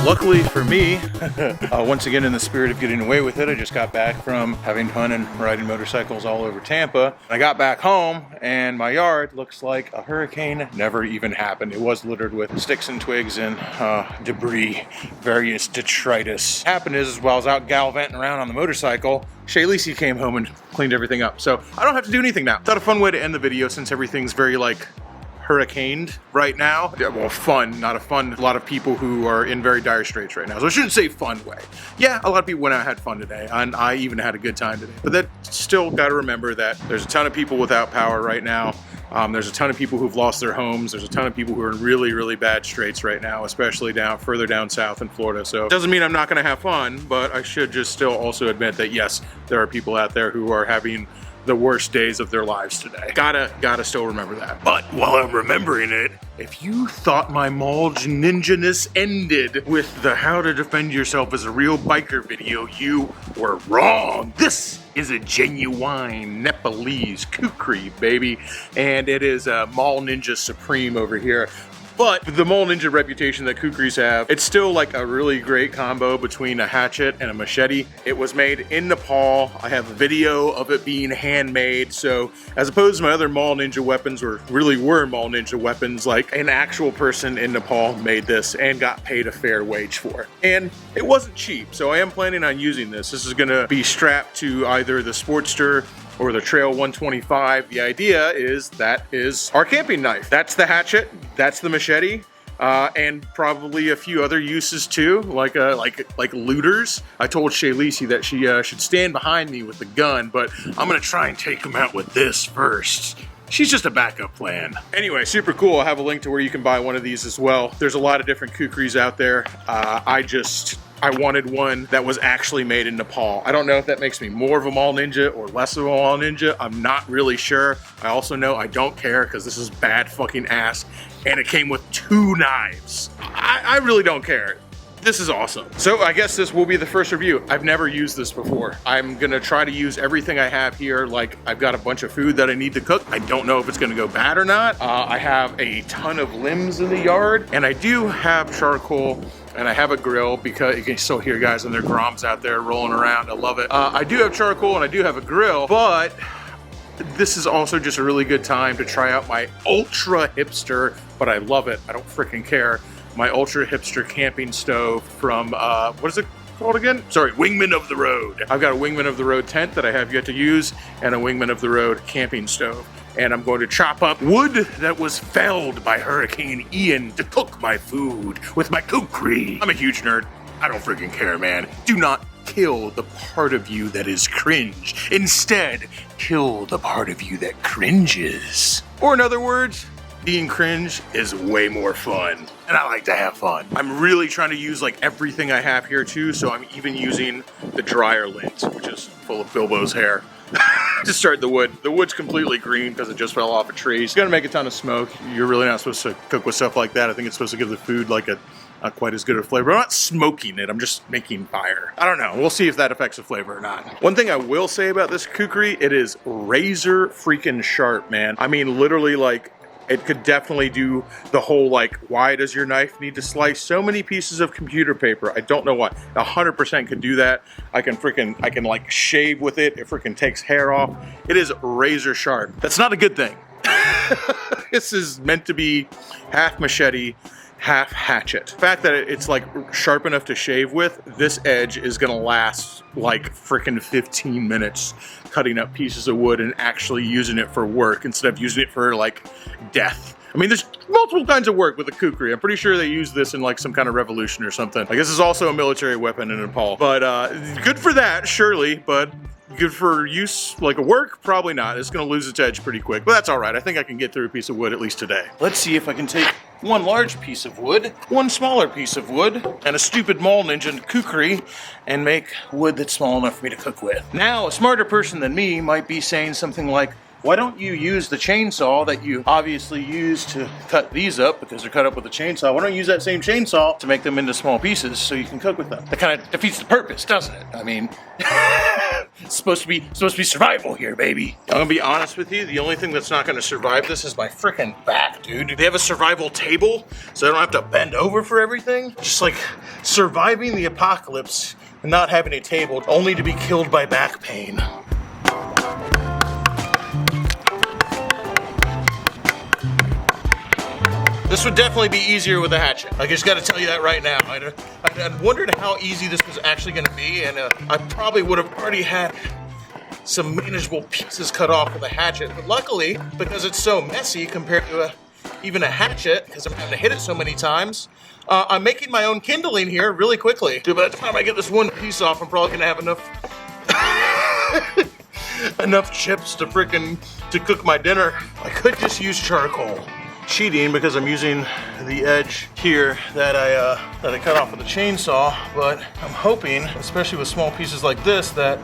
Luckily for me, once again in the spirit of getting away with it, I just got back from having fun and riding motorcycles all over Tampa. I got back home and my yard looks like a hurricane never even happened. It was littered with sticks and twigs and debris, various detritus. What happened is while I was out gallivanting around on the motorcycle, Shayleesi came home and cleaned everything up. So I don't have to do anything now. Thought a fun way to end the video since everything's very like hurricaned right now. Yeah, well, fun, not a fun. A lot of people who are in very dire straits right now. So I shouldn't say fun way. Yeah, a lot of people went out and had fun today, and I even had a good time today. But that still got to remember that there's a ton of people without power right now. There's a ton of people who've lost their homes. There's a ton of people who are in really, really bad straits right now, especially further down south in Florida. So it doesn't mean I'm not going to have fun, but I should just still also admit that yes, there are people out there who are having the worst days of their lives today. Gotta still remember that. But while I'm remembering it, if you thought my Mulch Ninja-ness ended with the how to defend yourself as a real biker video, you were wrong. This is a genuine Nepalese kukri, baby. And it is a Mall Ninja Supreme over here. But the Mole Ninja reputation that kukris have, it's still like a really great combo between a hatchet and a machete. It was made in Nepal. I have a video of it being handmade. So as opposed to my other Mall Ninja weapons, or really were Mall Ninja weapons, like an actual person in Nepal made this and got paid a fair wage for it. And it wasn't cheap, so I am planning on using this. This is gonna be strapped to either the Sportster or the Trail 125. The idea is that is our camping knife. That's the hatchet, that's the machete, and probably a few other uses too, like looters. I told Shayleesi that she should stand behind me with the gun, but I'm gonna try and take them out with this first. She's just a backup plan. Anyway, super cool. I have a link to where you can buy one of these as well. There's a lot of different kukris out there. I wanted one that was actually made in Nepal. I don't know if that makes me more of a Mall Ninja or less of a Mall Ninja. I'm not really sure. I also know I don't care because this is bad fucking ass. And it came with 2 knives. I really don't care. This is awesome. So I guess this will be the first review. I've never used this before. I'm gonna try to use everything I have here. Like I've got a bunch of food that I need to cook. I don't know if it's gonna go bad or not. I have a ton of limbs in the yard, and I do have charcoal, and I have a grill because you can still hear guys on their groms out there rolling around. I love it. I do have charcoal and I do have a grill, but this is also just a really good time to try out my ultra hipster, but I love it. I don't freaking care. My ultra hipster camping stove from, what is it called again? Sorry, Wingman of the Road. I've got a Wingman of the Road tent that I have yet to use and a Wingman of the Road camping stove. And I'm going to chop up wood that was felled by Hurricane Ian to cook my food with my kukri. I'm a huge nerd. I don't freaking care, man. Do not kill the part of you that is cringe. Instead, kill the part of you that cringes. Or in other words, being cringe is way more fun. And I like to have fun. I'm really trying to use like everything I have here too, so I'm even using the dryer lint, which is full of Bilbo's hair. To start the wood. The wood's completely green because it just fell off a tree. It's gonna make a ton of smoke. You're really not supposed to cook with stuff like that. I think it's supposed to give the food like not quite as good a flavor. I'm not smoking it, I'm just making fire. I don't know, we'll see if that affects the flavor or not. One thing I will say about this kukri, it is razor freaking sharp, man. I mean, literally like, it could definitely do the whole like, why does your knife need to slice so many pieces of computer paper? I don't know why. 100% could do that. I can like shave with it. It freaking takes hair off. It is razor sharp. That's not a good thing. This is meant to be half machete, half hatchet. The fact that it's like sharp enough to shave with, this edge is gonna last like freaking 15 minutes cutting up pieces of wood and actually using it for work instead of using it for like death. I mean, there's multiple kinds of work with the kukri. I'm pretty sure they use this in like some kind of revolution or something. I guess it's also a military weapon in Nepal. But good for that, surely, but good for use like a work? Probably not. It's gonna lose its edge pretty quick, but that's all right. I think I can get through a piece of wood at least today. Let's see if I can take one large piece of wood, one smaller piece of wood, and a stupid mall ninja kukri and make wood that's small enough for me to cook with. Now, a smarter person than me might be saying something like, why don't you use the chainsaw that you obviously use to cut these up because they're cut up with a chainsaw? Why don't you use that same chainsaw to make them into small pieces so you can cook with them? That kind of defeats the purpose, doesn't it? I mean, it's supposed to be survival here, baby. I'm gonna be honest with you, the only thing that's not gonna survive this is my freaking back, dude. They have a survival table so I don't have to bend over for everything. Just like surviving the apocalypse and not having a table only to be killed by back pain. This would definitely be easier with a hatchet. I just gotta tell you that right now. I wondered how easy this was actually gonna be, and I probably would have already had some manageable pieces cut off with a hatchet. But luckily, because it's so messy compared to even a hatchet, because I'm having to hit it so many times, I'm making my own kindling here really quickly. By the time I get this one piece off, I'm probably gonna have enough chips to cook my dinner. I could just use charcoal. Cheating because I'm using the edge here that I cut off with a chainsaw, but I'm hoping, especially with small pieces like this, that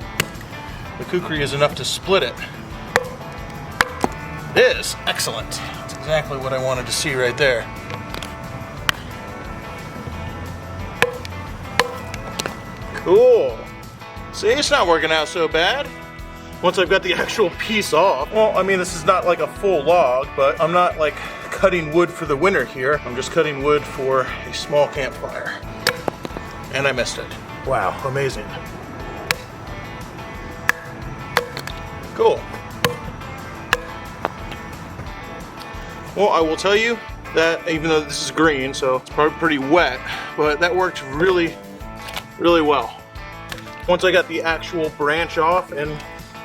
the kukri is enough to split it. It is excellent. That's exactly what I wanted to see right there. Cool. See, it's not working out so bad. Once I've got the actual piece off. Well, I mean, this is not like a full log, but I'm not like cutting wood for the winter here. I'm just cutting wood for a small campfire. And I missed it. Wow, amazing. Cool. Well, I will tell you that even though this is green, so it's probably pretty wet, but that worked really, really well. Once I got the actual branch off, and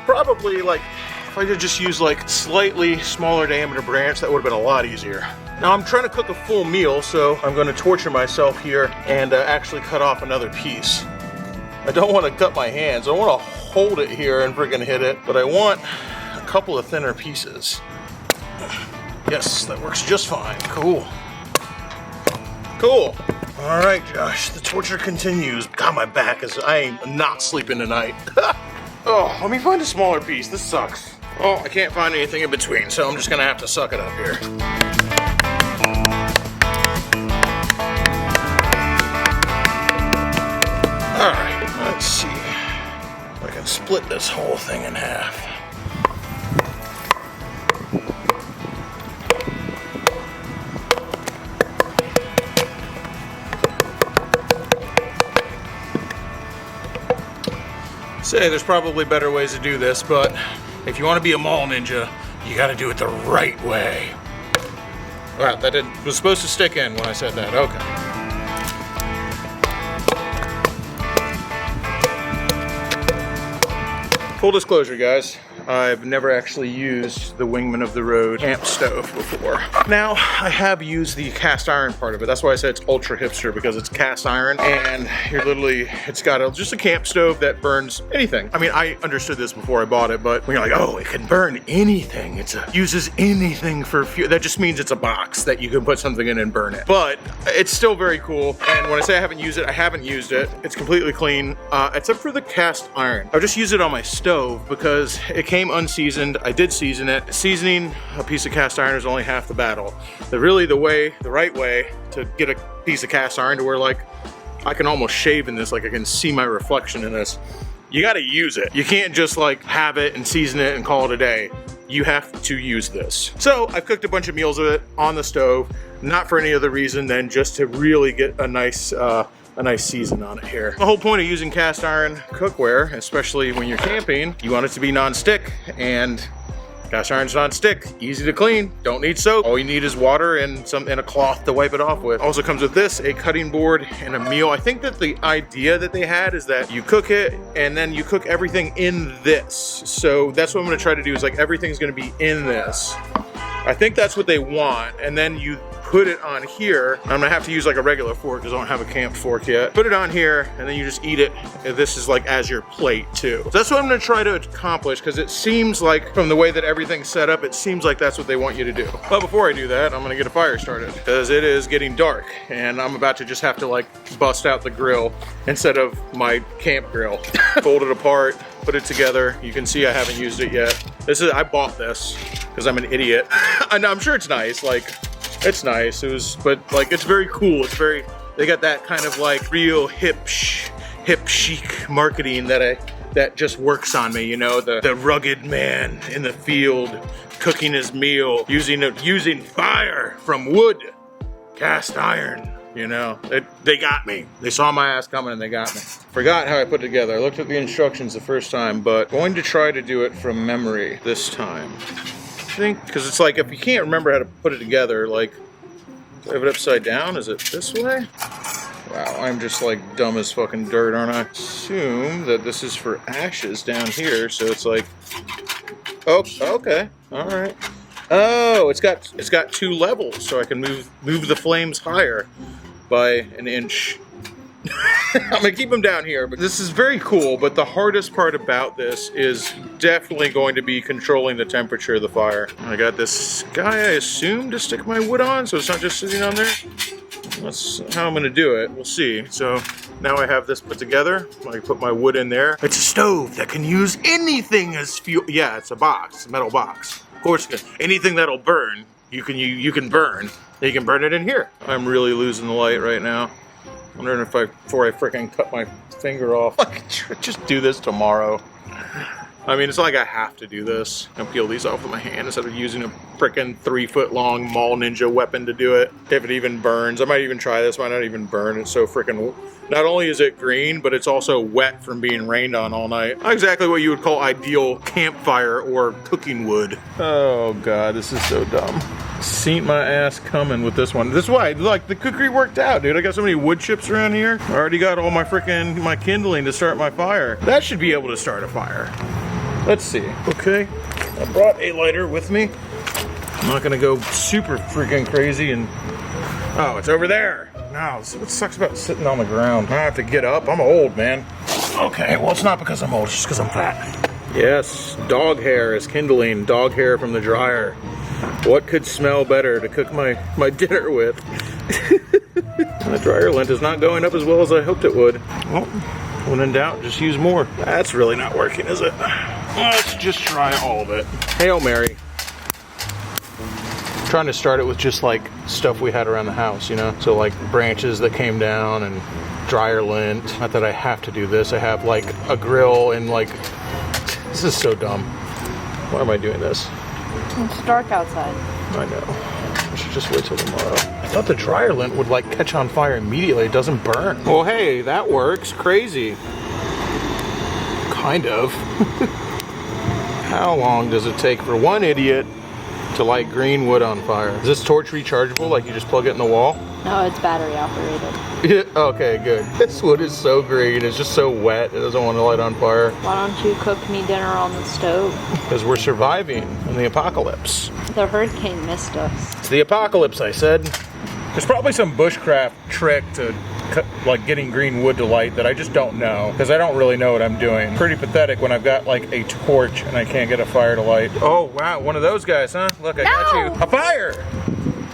probably like, if I could just use like slightly smaller diameter branch, that would have been a lot easier. Now I'm trying to cook a full meal, so I'm going to torture myself here and actually cut off another piece. I don't want to cut my hands. I want to hold it here and friggin' hit it, but I want a couple of thinner pieces. Yes, that works just fine. Cool. Cool. All right, Josh, the torture continues. God, my back is, I ain't not sleeping tonight. Oh, let me find a smaller piece. This sucks. Oh, I can't find anything in between, so I'm just gonna have to suck it up here. All right, let's see if I can split this whole thing in half. Say there's probably better ways to do this, but if you want to be a mall ninja, you got to do it the right way. Wow, that was supposed to stick in when I said that. Okay. Full disclosure, guys, I've never actually used the Wingman of the Road camp stove before. Now, I have used the cast iron part of it. That's why I said it's ultra hipster, because it's cast iron and you're literally, it's got just a camp stove that burns anything. I mean, I understood this before I bought it, but when you're like, oh, it can burn anything. It uses anything for fuel. That just means it's a box that you can put something in and burn it. But it's still very cool. And when I say I haven't used it, I haven't used it. It's completely clean, except for the cast iron. I'll just use it on my stove because it came unseasoned. I did season it. Seasoning a piece of cast iron is only half the battle. The right way to get a piece of cast iron to where like I can almost shave in this, like I can see my reflection in this. You gotta use it. You can't just like have it and season it and call it a day. You have to use this. So I've cooked a bunch of meals of it on the stove, not for any other reason than just to really get a nice season on it here. The whole point of using cast iron cookware, especially when you're camping, you want it to be non-stick, and cast iron's non-stick, easy to clean, don't need soap. All you need is water and a cloth to wipe it off with. Also comes with this, a cutting board and a meal. I think that the idea that they had is that you cook it and then you cook everything in this. So that's what I'm gonna try to do, is like everything's gonna be in this. I think that's what they want, and then you put it on here. I'm gonna have to use like a regular fork because I don't have a camp fork yet. Put it on here, and then you just eat it. And this is like as your plate too. So that's what I'm gonna try to accomplish, because it seems like from the way that everything's set up, it seems like that's what they want you to do. But before I do that, I'm gonna get a fire started because it is getting dark, and I'm about to just have to like bust out the grill instead of my camp grill. Fold it apart, put it together. You can see I haven't used it yet. I bought this because I'm an idiot. And I'm sure it's nice, like, it's nice. But like, it's very cool. They got that kind of like real hip chic marketing that just works on me, you know, the rugged man in the field cooking his meal, using fire from wood, cast iron. You know, they got me. They saw my ass coming and they got me. Forgot how I put it together. I looked at the instructions the first time, but going to try to do it from memory this time. I think, because it's like, if you can't remember how to put it together, like, do I have it upside down? Is it this way? Wow, I'm just like dumb as fucking dirt, aren't I? Assume that this is for ashes down here, so it's like, oh, okay, all right. Oh, it's got 2 levels, so I can move the flames higher by an inch. I'm gonna keep them down here, but this is very cool. But the hardest part about this is definitely going to be controlling the temperature of the fire. I got this guy, I assume, to stick my wood on, so it's not just sitting on there. That's how I'm gonna do it. We'll see. So now I have this put together. I can put my wood in there. It's a stove that can use anything as fuel. Yeah, it's a box, a metal box. Of course, anything that'll burn, you can burn. You can burn it in here. I'm really losing the light right now. I'm wondering if before I freaking cut my finger off, I could just do this tomorrow. I mean, it's not like I have to do this. I'll peel these off with my hand instead of using a freaking 3-foot-long mall ninja weapon to do it. If it even burns. I might even try this, might not even burn. It's so freaking, not only is it green, but it's also wet from being rained on all night. Not exactly what you would call ideal campfire or cooking wood. Oh God, this is so dumb. Seen my ass coming with this one. This is why, like, the cookery worked out, dude. I got so many wood chips around here. I already got all my kindling to start my fire. That should be able to start a fire. Let's see. Okay, I brought a lighter with me. I'm not gonna go super freaking crazy and... Oh, it's over there. No, what sucks about sitting on the ground? I have to get up. I'm old, man. Okay, well, it's not because I'm old, it's just because I'm fat. Yes, dog hair is kindling. Dog hair from the dryer. What could smell better to cook my dinner with? The dryer lint is not going up as well as I hoped it would. Well, when in doubt, just use more. That's really not working, is it? Let's just try all of it. Hail Mary. I'm trying to start it with just like stuff we had around the house, you know? So like branches that came down and dryer lint. Not that I have to do this. I have like a grill and like, this is so dumb. Why am I doing this? It's dark outside. I know. I should just wait till tomorrow. I thought the dryer lint would like catch on fire immediately. It doesn't burn. Well, hey, that works. Crazy. Kind of. How long does it take for one idiot to light green wood on fire? Is this torch rechargeable? Like you just plug it in the wall? No, it's battery operated. Okay, good. This wood is so green. It's just so wet. It doesn't want to light on fire. Why don't you cook me dinner on the stove? Because we're surviving in the apocalypse. The hurricane missed us. It's the apocalypse, I said. There's probably some bushcraft trick to like getting green wood to light that I just don't know, because I don't really know what I'm doing. Pretty pathetic when I've got like a torch and I can't get a fire to light. Oh wow, one of those guys, huh? Look, I got you. A fire!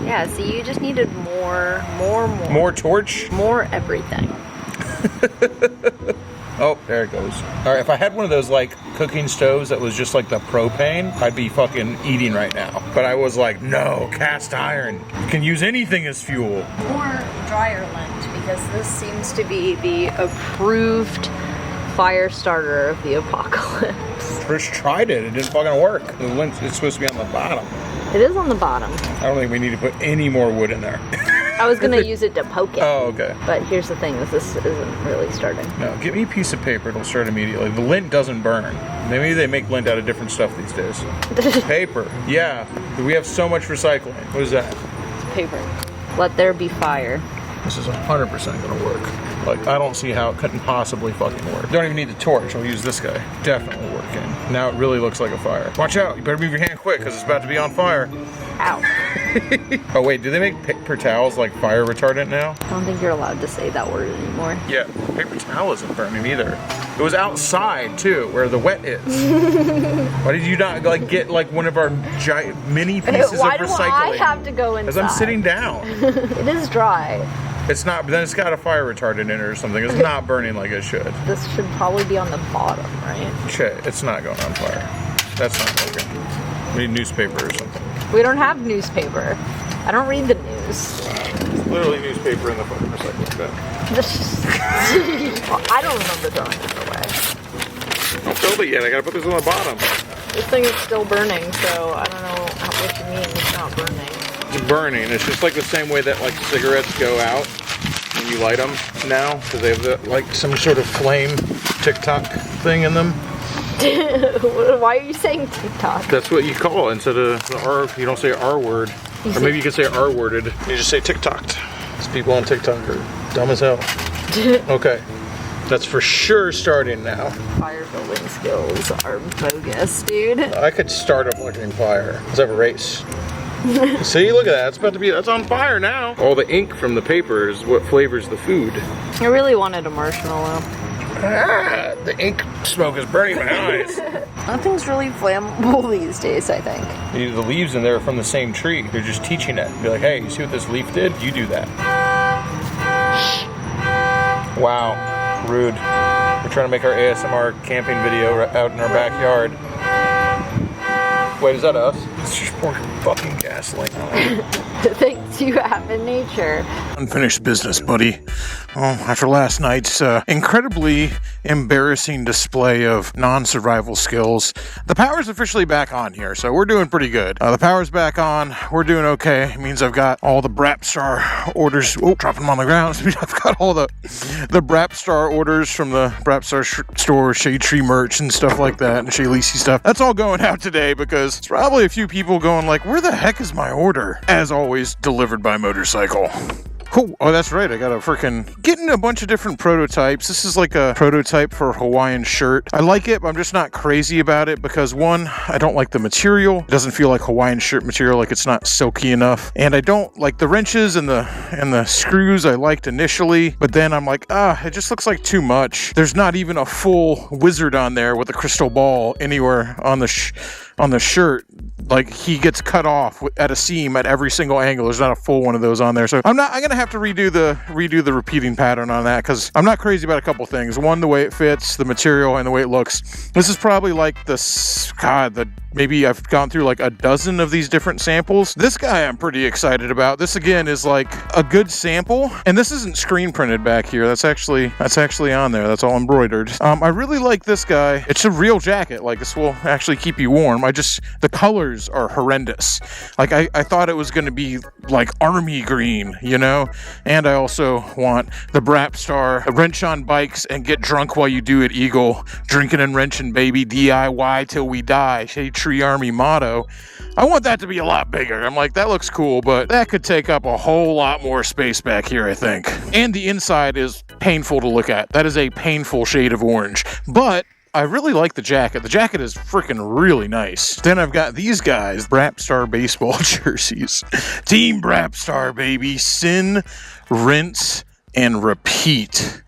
Yeah, see, you just needed more. More torch? More everything. Oh, there it goes. All right, if I had one of those like cooking stoves that was just like the propane, I'd be fucking eating right now. But I was like, no, cast iron. You can use anything as fuel. More dryer lint, because this seems to be the approved fire starter of the apocalypse. First tried it, it didn't fucking work. The lint is supposed to be on the bottom. It is on the bottom. I don't think we need to put any more wood in there. I was gonna use it to poke it. Oh, okay. But here's the thing, this isn't really starting. No, give me a piece of paper, it'll start immediately. The lint doesn't burn. Maybe they make lint out of different stuff these days. Paper. Yeah, we have so much recycling. What is that? It's paper. Let there be fire. This is 100% gonna work. Like, I don't see how it couldn't possibly fucking work. Don't even need the torch, I'll use this guy. Definitely working. Now it really looks like a fire. Watch out, you better move your hand quick, because it's about to be on fire. Ow. Oh wait, do they make paper towels like fire retardant now? I don't think you're allowed to say that word anymore. Yeah, paper towel isn't burning either. It was outside too, where the wet is. Why did you not like get like one of our giant mini pieces of recycling? Why do I have to go inside? Because I'm sitting down. It is dry. It's not, but then it's got a fire retardant in it or something. It's not burning like it should. This should probably be on the bottom, right? Shit, it's not going on fire. That's not working. We need newspaper or something. We don't have newspaper. I don't read the news. It's literally newspaper in the fucking recycling bin. I don't remember throwing it away. Don't fill it yet. I gotta put this on the bottom. This thing is still burning, so I don't know what you mean it's not burning. It's burning. It's just like the same way that like cigarettes go out when you light them now, because they have the, like some sort of flame TikTok thing in them. Why are you saying TikTok? That's what you call it instead of the R. You don't say R word, or maybe you can say R worded. You just say TikToked. These people on TikTok are dumb as hell. Okay, that's for sure starting now. Fire building skills are bogus, dude. I could start a fucking fire. Let's have a race. See, look at that. It's about to be, that's on fire now. All the ink from the paper is what flavors the food. I really wanted a marshmallow. Ah, the ink smoke is burning my eyes. Nothing's really flammable these days, I think. The leaves in there are from the same tree. They're just teaching it. Be like, hey, you see what this leaf did? You do that. Wow, rude. We're trying to make our ASMR camping video out in our backyard. Wait, is that us? It's just pouring fucking gasoline on it. Things you have in nature. Unfinished business, buddy. Well, after last night's incredibly embarrassing display of non-survival skills, the power's officially back on here, so we're doing pretty good. The power's back on. We're doing okay. It means I've got all the Brapstar orders. Oh, dropping them on the ground. I've got all the Brapstar orders from the Brapstar store, Shade Tree merch and stuff like that, and Shea Lisi stuff. That's all going out today because it's probably a few people going like, where the heck is my order? As always, delivered by motorcycle. Oh, that's right. I got a freaking getting a bunch of different prototypes. This is like a prototype for a Hawaiian shirt. I like it, but I'm just not crazy about it because one, I don't like the material. It doesn't feel like Hawaiian shirt material, like it's not silky enough. And I don't like the wrenches and the screws I liked initially, but then I'm like, it just looks like too much. There's not even a full wizard on there with a crystal ball anywhere on the shirt. Like he gets cut off at a seam at every single angle. There's not a full one of those on there. So I'm gonna have to redo the repeating pattern on that because I'm not crazy about a couple things. One, the way it fits, the material, and the way it looks. This is probably like maybe I've gone through like a dozen of these different samples. This guy I'm pretty excited about. This again is like a good sample, and this isn't screen printed back here. That's actually on there. That's all embroidered. I really like this guy. It's a real jacket. Like this will actually keep you warm. the colors are horrendous. Like, I thought it was going to be like army green, you know? And I also want the Brapstar wrench on bikes and get drunk while you do it, Eagle. Drinking and wrenching, baby. DIY till we die. Shade Tree Army motto. I want that to be a lot bigger. I'm like, that looks cool, but that could take up a whole lot more space back here, I think. And the inside is painful to look at. That is a painful shade of orange. But I really like the jacket. The jacket is freaking really nice. Then I've got these guys, Brapstar baseball jerseys. Team Brapstar, baby. Sin, rinse, and repeat.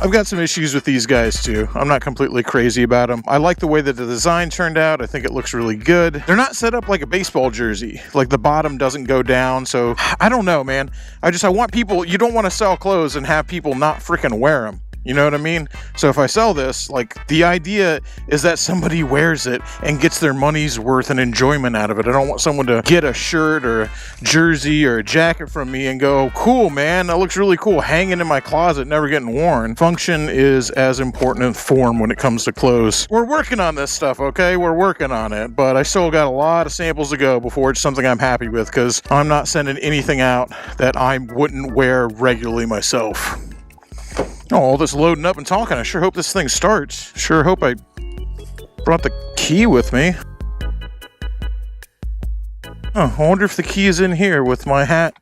I've got some issues with these guys too. I'm not completely crazy about them. I like the way that the design turned out. I think it looks really good. They're not set up like a baseball jersey. Like the bottom doesn't go down. So I don't know, man. I want people, you don't want to sell clothes and have people not freaking wear them. You know what I mean? So if I sell this, like, the idea is that somebody wears it and gets their money's worth and enjoyment out of it. I don't want someone to get a shirt or a jersey or a jacket from me and go, cool, man, that looks really cool, hanging in my closet, never getting worn. Function is as important as form when it comes to clothes. We're working on this stuff, okay? We're working on it, but I still got a lot of samples to go before it's something I'm happy with, because I'm not sending anything out that I wouldn't wear regularly myself. Oh, all this loading up and talking. I sure hope this thing starts. Sure hope I brought the key with me. Oh, I wonder if the key is in here with my hat.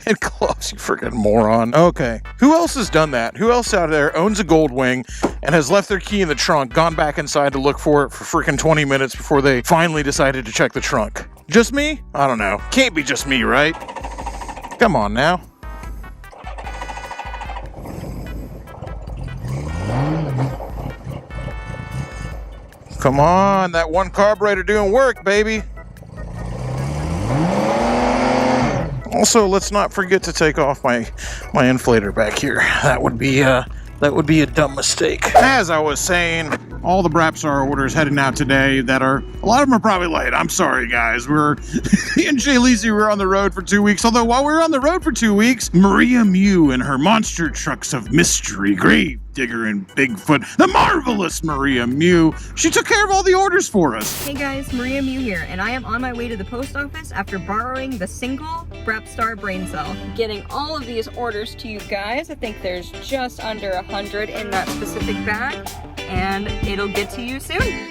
and gloves, you freaking moron. Okay. Who else has done that? Who else out there owns a gold wing and has left their key in the trunk, gone back inside to look for it for freaking 20 minutes before they finally decided to check the trunk? Just me? I don't know. Can't be just me, right? Come on now. Come on, that one carburetor doing work, baby. Also, let's not forget to take off my inflator back here. That would be a dumb mistake. As I was saying, all the Brapstar orders heading out today that are, a lot of them are probably late. I'm sorry, guys. Me and Jay Lisi were on the road for 2 weeks. Although while we were on the road for 2 weeks, Maria Mew and her monster trucks of mystery, grave digger and Bigfoot, the marvelous Maria Mew, she took care of all the orders for us. Hey guys, Maria Mew here, and I am on my way to the post office after borrowing the single Brapstar brain cell. Getting all of these orders to you guys. I think there's just under 100 in that specific bag, and it'll get to you soon.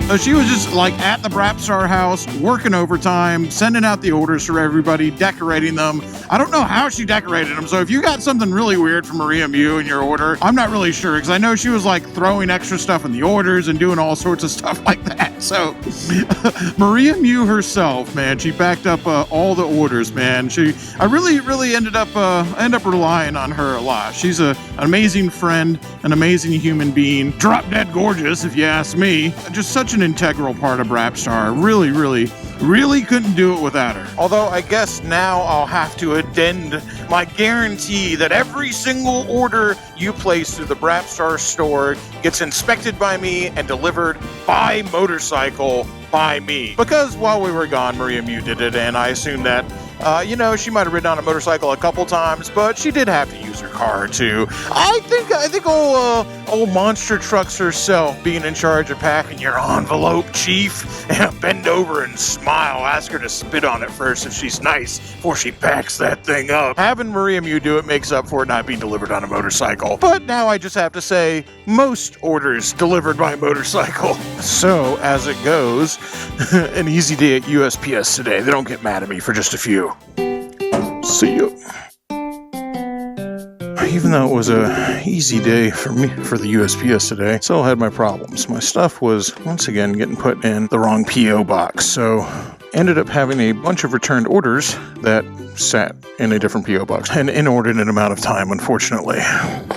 So she was just like at the Brapstar house, working overtime, sending out the orders for everybody, decorating them. I don't know how she decorated them. So if you got something really weird from Maria Mew in your order, I'm not really sure, because I know she was like throwing extra stuff in the orders and doing all sorts of stuff like that. So Maria Mew herself, man, she backed up all the orders, man. I really ended up relying on her a lot. She's an amazing friend, an amazing human being, drop dead gorgeous if you ask me. Just such an integral part of Brapstar. Really couldn't do it without her. Although I guess now I'll have to addend my guarantee that every single order you place through the Brapstar store gets inspected by me and delivered by motorcycle by me. Because while we were gone, Maria Mew did it, and I assumed that she might have ridden on a motorcycle a couple times, but she did have to use her car too. I think old Monster Trucks herself, being in charge of packing your envelope, Chief, bend over and smile. Ask her to spit on it first if she's nice before she packs that thing up. Having Maria Mew do it makes up for it not being delivered on a motorcycle. But now I just have to say, most orders delivered by motorcycle. So, as it goes, an easy day at USPS today. They don't get mad at me for just a few. See you. Even though it was a easy day for me for the USPS today, still had my problems. My stuff was once again getting put in the wrong PO box. So ended up having a bunch of returned orders that sat in a different P.O. box, an inordinate amount of time, unfortunately.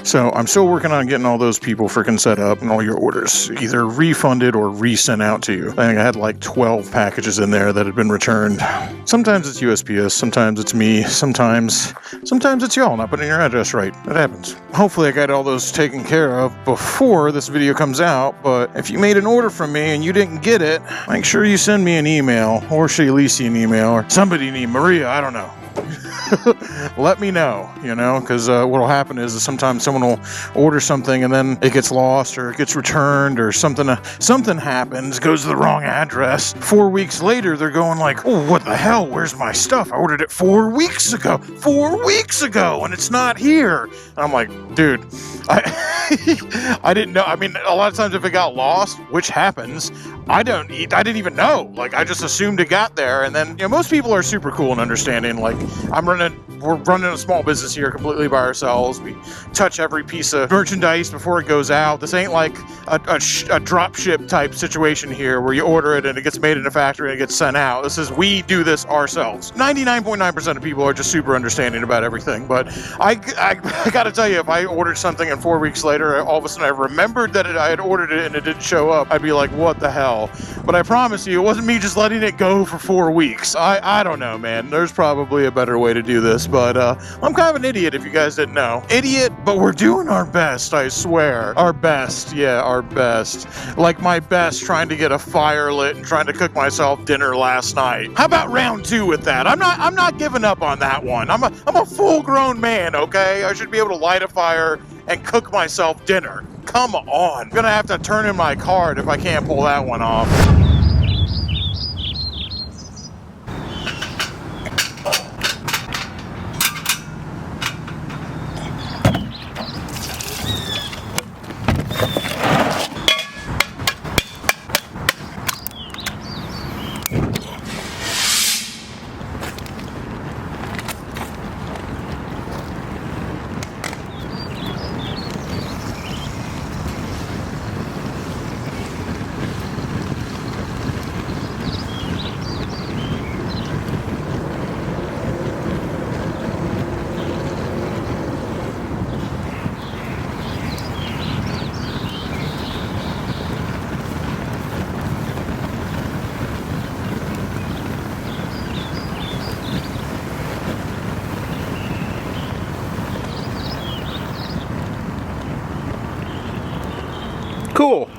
So I'm still working on getting all those people freaking set up and all your orders either refunded or resent out to you. I think I had like 12 packages in there that had been returned. Sometimes it's USPS, sometimes it's me, sometimes it's y'all not putting your address right. It happens. Hopefully I got all those taken care of before this video comes out, but if you made an order from me and you didn't get it, make sure you send me an email, or Shaylisi an email, or somebody need Maria, I don't know. Let me know, because what'll happen is sometimes someone will order something and then it gets lost or it gets returned or something happens, goes to the wrong address. 4 weeks later, they're going like, oh, what the hell? Where's my stuff? I ordered it 4 weeks ago. 4 weeks ago, and it's not here. And I'm like, dude, I didn't know. I mean, a lot of times if it got lost, which happens, I didn't even know. Like, I just assumed it got there. And then, most people are super cool and understanding. Like, we're running a small business here completely by ourselves. We touch every piece of merchandise before it goes out. This ain't like a drop ship type situation here where you order it and it gets made in a factory and it gets sent out. This is, we do this ourselves. 99.9% of people are just super understanding about everything. But I gotta tell you, if I ordered something and 4 weeks later, all of a sudden I remembered that I had ordered it and it didn't show up, I'd be like, what the hell? But I promise you, it wasn't me just letting it go for 4 weeks. I don't know, man. There's probably a better way to do this, but I'm kind of an idiot if you guys didn't know. Idiot, but we're doing our best, I swear. Our best, yeah, our best. Like my best trying to get a fire lit and trying to cook myself dinner last night. How about round 2 with that? I'm not giving up on that one. I'm a full-grown man, okay? I should be able to light a fire and cook myself dinner. Come on. I'm gonna have to turn in my card if I can't pull that one off. Cool.